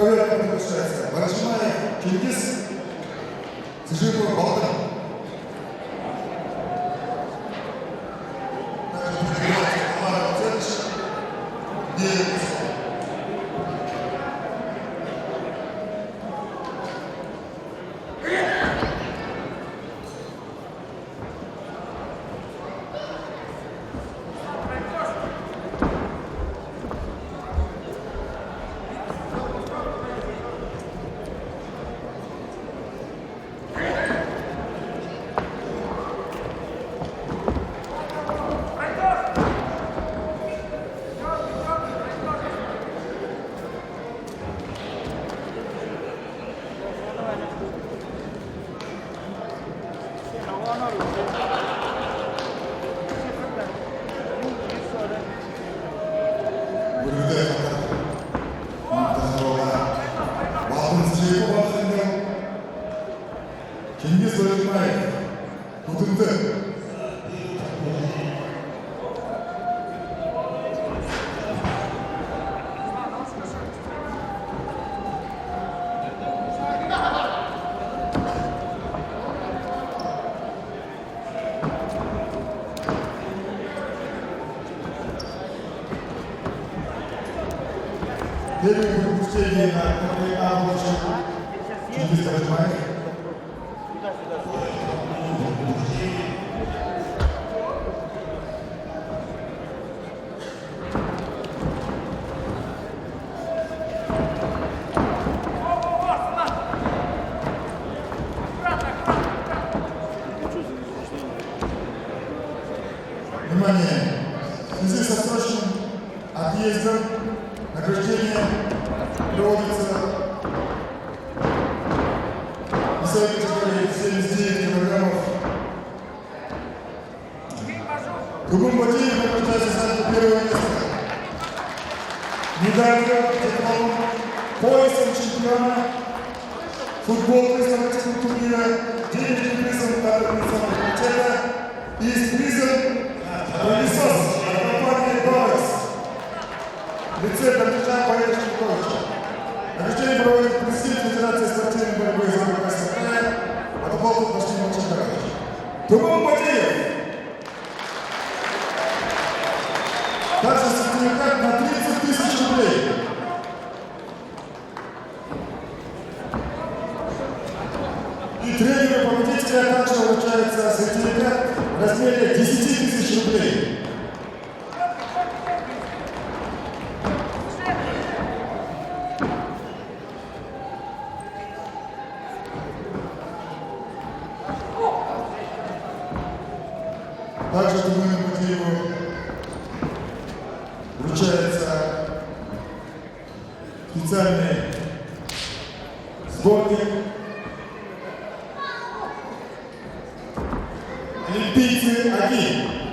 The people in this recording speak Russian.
проверка приглашается. Барашимаев Чингис, Сижипов Балтан. Также подбирается Тамара Цельша, Девятница. Чингис Барашимаев, Кутынты. Первое выпущение на Чингис Барашимаев. Внимание! В связи со срочным отъездом награждение проводится весовой категории 79 килограммов. Кубум Батиев награждается за первое место. Медалью, дипломом, поясом чемпиона, футбол представительского турнира, денежным призом от организационного комитета и с призом Пылесос от компании «Балекс» в лице Дмитрия Борисовича. Награждение проводит представитель Федерации спортивной борьбы из Забайкальского края от Балтов Башкирного чемпионата. Кубум Батиев. Также сертификат на 30 тысяч рублей. И тренеру победителя также вручается сертификат в размере 10 тысяч рублей. Также Туману Батиеву вручается специальный сборник «Олимпийцы 1».